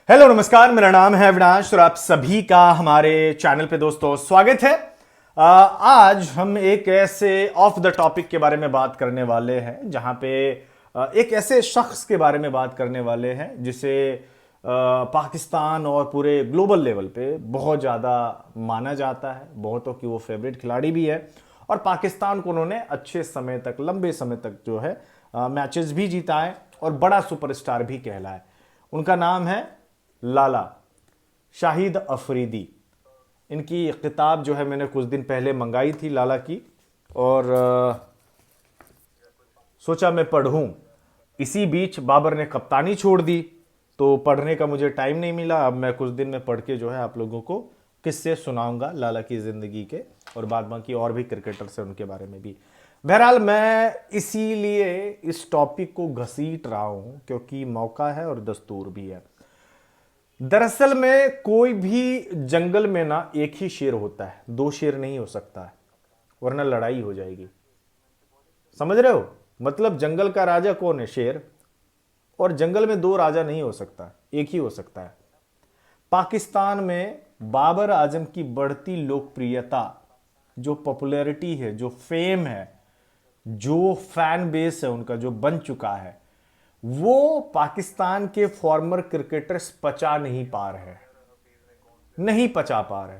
Hello नमस्कार, मेरा नाम है अविनाश और आप सभी का हमारे चैनल पे दोस्तों स्वागत है। आज हम एक ऐसे ऑफ द टॉपिक के बारे में बात करने वाले हैं जहां पे एक ऐसे शख्स के बारे में बात करने वाले हैं जिसे पाकिस्तान और पूरे ग्लोबल लेवल पे बहुत ज़्यादा माना जाता है। बहुतों की वो फेवरेट खिलाड़ी भी है और पाकिस्तान को उन्होंने अच्छे समय तक, लंबे समय तक जो है मैचेस भी जीता है और बड़ा सुपरस्टार भी कहलाए। उनका नाम है लाला शाहिद अफरीदी। इनकी किताब जो है मैंने कुछ दिन पहले मंगाई थी लाला की और सोचा मैं पढ़ूं। इसी बीच बाबर ने कप्तानी छोड़ दी तो पढ़ने का मुझे टाइम नहीं मिला। अब मैं कुछ दिन में पढ़ के जो है आप लोगों को किस्से सुनाऊंगा लाला की ज़िंदगी के और बाद बाकी और भी क्रिकेटर से उनके बारे में भी। बहरहाल मैं इसीलिए इस टॉपिक को घसीट रहा हूं क्योंकि मौका है और दस्तूर भी है। दरअसल में कोई भी जंगल में ना एक ही शेर होता है, दो शेर नहीं हो सकता है, वरना लड़ाई हो जाएगी। समझ रहे हो? मतलब जंगल का राजा कौन है? शेर। और जंगल में दो राजा नहीं हो सकता, एक ही हो सकता है। पाकिस्तान में बाबर आजम की बढ़ती लोकप्रियता, जो पॉपुलैरिटी है, जो फेम है, जो फैन बेस है उनका जो बन चुका है, वो पाकिस्तान के फॉर्मर क्रिकेटर्स पचा नहीं पा रहे हैं, नहीं पचा पा रहे।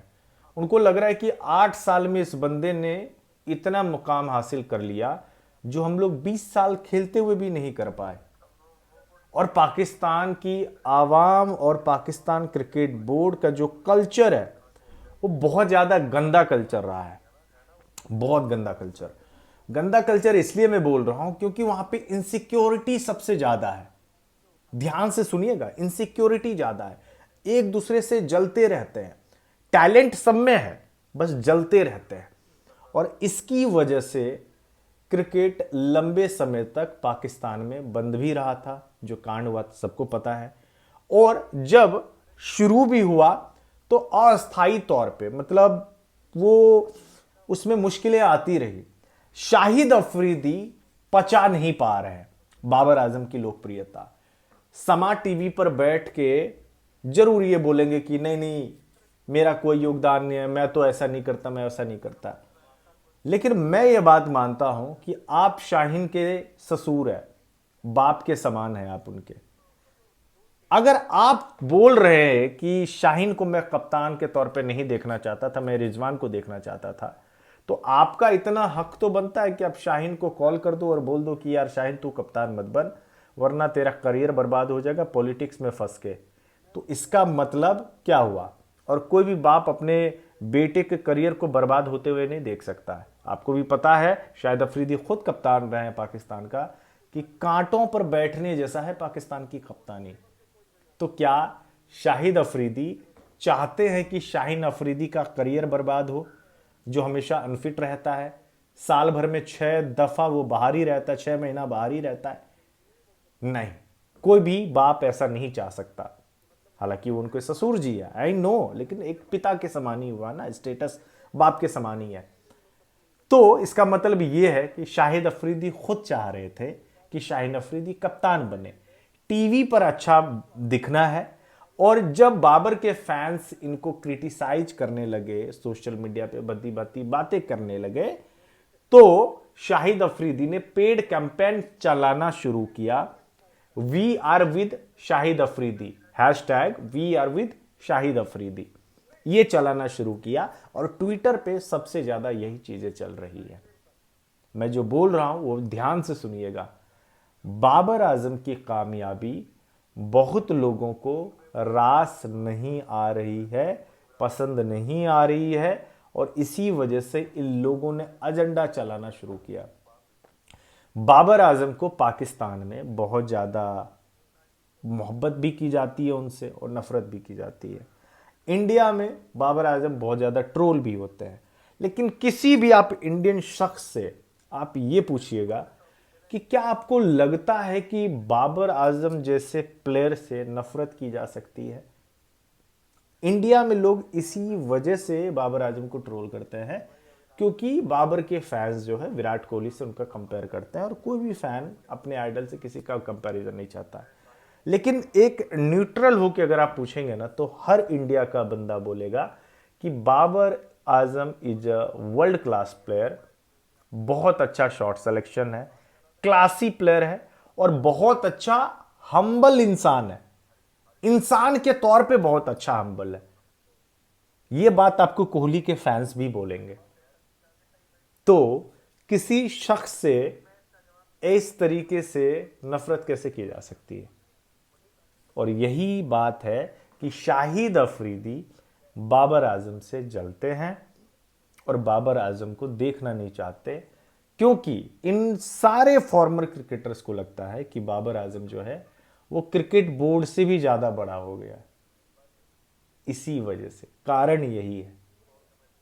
उनको लग रहा है कि 8 साल में इस बंदे ने इतना मुकाम हासिल कर लिया जो हम लोग 20 साल खेलते हुए भी नहीं कर पाए। और पाकिस्तान की आवाम और पाकिस्तान क्रिकेट बोर्ड का जो कल्चर है वो बहुत ज्यादा गंदा कल्चर रहा है, बहुत गंदा कल्चर। गंदा कल्चर इसलिए मैं बोल रहा हूं क्योंकि वहां पे इनसिक्योरिटी सबसे ज्यादा है। ध्यान से सुनिएगा, इनसिक्योरिटी ज्यादा है, एक दूसरे से जलते रहते हैं। टैलेंट सब में है, बस जलते रहते हैं। और इसकी वजह से क्रिकेट लंबे समय तक पाकिस्तान में बंद भी रहा था, जो कांड हुआ सबको पता है। और जब शुरू भी हुआ तो अस्थायी तौर पे, मतलब वो उसमें मुश्किलें आती रही। शाहिद अफरीदी पचा नहीं पा रहे हैं बाबर आजम की लोकप्रियता। समा टीवी पर बैठ के जरूर ये बोलेंगे कि नहीं नहीं मेरा कोई योगदान नहीं है, मैं तो ऐसा नहीं करता, मैं ऐसा नहीं करता। लेकिन मैं ये बात मानता हूं कि आप शाहीन के ससुर है, बाप के समान है आप उनके। अगर आप बोल रहे हैं कि शाहीन को मैं कप्तान के तौर पे नहीं देखना चाहता था, मैं रिजवान को देखना चाहता था, तो आपका इतना हक तो बनता है कि आप शाहीन को कॉल कर दो और बोल दो कि यार शाहीन तू कप्तान मत बन, वरना तेरा करियर बर्बाद हो जाएगा पॉलिटिक्स में फंस के। तो इसका मतलब क्या हुआ? और कोई भी बाप अपने बेटे के करियर को बर्बाद होते हुए नहीं देख सकता है। आपको भी पता है, शाहिद अफरीदी खुद कप्तान रहे हैं पाकिस्तान का, कि कांटों पर बैठने जैसा है पाकिस्तान की कप्तानी। तो क्या शाहिद अफरीदी चाहते हैं कि शाहीन अफरीदी का करियर बर्बाद हो, जो हमेशा अनफिट रहता है, साल भर में 6 दफा वो बाहर ही रहता है, 6 महीना बाहर ही रहता है? नहीं, कोई भी बाप ऐसा नहीं चाह सकता। हालांकि वो उनके ससुर जी है, आई नो, लेकिन एक पिता के समान ही हुआ ना, स्टेटस बाप के समान ही है। तो इसका मतलब ये है कि शाहिद अफरीदी खुद चाह रहे थे कि शाहीन अफरीदी कप्तान बने, टीवी पर अच्छा दिखना है। और जब बाबर के फैंस इनको क्रिटिसाइज करने लगे, सोशल मीडिया पे बदी बाती बातें करने लगे, तो शाहिद अफरीदी ने पेड कैंपेन चलाना शुरू किया। We are with Shahid Afridi, hashtag we are with Shahid Afridi, ये चलाना शुरू किया। और ट्विटर पे सबसे ज्यादा यही चीजें चल रही है। मैं जो बोल रहा हूं वो ध्यान से सुनिएगा। बाबर आजम की कामयाबी बहुत लोगों को रास नहीं आ रही है, पसंद नहीं आ रही है, और इसी वजह से इन लोगों ने एजेंडा चलाना शुरू किया। बाबर आजम को पाकिस्तान में बहुत ज़्यादा मोहब्बत भी की जाती है उनसे और नफरत भी की जाती है। इंडिया में बाबर आजम बहुत ज़्यादा ट्रोल भी होते हैं। लेकिन किसी भी आप इंडियन शख्स से आप ये पूछिएगा कि क्या आपको लगता है कि बाबर आजम जैसे प्लेयर से नफरत की जा सकती है? इंडिया में लोग इसी वजह से बाबर आजम को ट्रोल करते हैं क्योंकि बाबर के फैंस जो है विराट कोहली से उनका कंपेयर करते हैं, और कोई भी फैन अपने आइडल से किसी का कंपैरिजन नहीं चाहता है। लेकिन एक न्यूट्रल होकर अगर आप पूछेंगे ना तो हर इंडिया का बंदा बोलेगा कि Babar Azam is a world class player, बहुत अच्छा शॉट सिलेक्शन है, क्लासी प्लेयर है और बहुत अच्छा हम्बल इंसान है, इंसान के तौर पे बहुत अच्छा हम्बल है। यह बात आपको कोहली के फैंस भी बोलेंगे। तो किसी शख्स से इस तरीके से नफरत कैसे की जा सकती है? और यही बात है कि शाहिद अफरीदी बाबर आजम से जलते हैं और बाबर आजम को देखना नहीं चाहते, क्योंकि इन सारे फॉर्मर क्रिकेटर्स को लगता है कि बाबर आजम जो है वो क्रिकेट बोर्ड से भी ज्यादा बड़ा हो गया। इसी वजह से कारण यही है।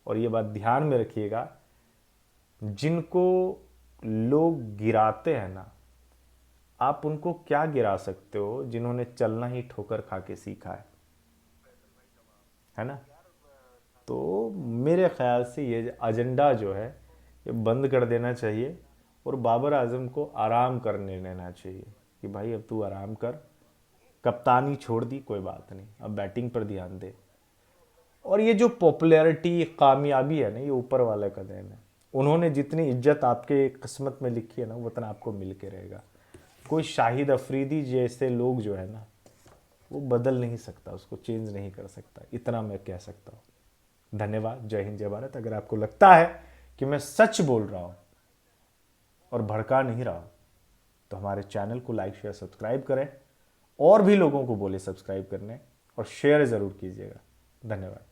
और ये बात ध्यान में रखिएगा, जिनको लोग गिराते हैं ना, आप उनको क्या गिरा सकते हो? जिन्होंने चलना ही ठोकर खा के सीखा है ना? तो मेरे ख्याल से ये एजेंडा जो है ये बंद कर देना चाहिए और बाबर आजम को आराम करने लेना चाहिए कि भाई अब तू आराम कर, कप्तानी छोड़ दी कोई बात नहीं, अब बैटिंग पर ध्यान दे। और ये जो पॉपुलैरिटी कामयाबी है ना, ये ऊपर वाले का देन है। उन्होंने जितनी इज्जत आपके किस्मत में लिखी है ना, वो उतना आपको मिल के रहेगा। कोई शाहिद अफरीदी जैसे लोग जो है ना, वो बदल नहीं सकता, उसको चेंज नहीं कर सकता, इतना मैं कह सकता हूँ। धन्यवाद। जय हिंद, जय भारत। अगर आपको लगता है कि मैं सच बोल रहा हूँ और भड़का नहीं रहा हूँ तो हमारे चैनल को लाइक शेयर सब्सक्राइब करें, और भी लोगों को बोले सब्सक्राइब करने, और शेयर ज़रूर कीजिएगा। धन्यवाद।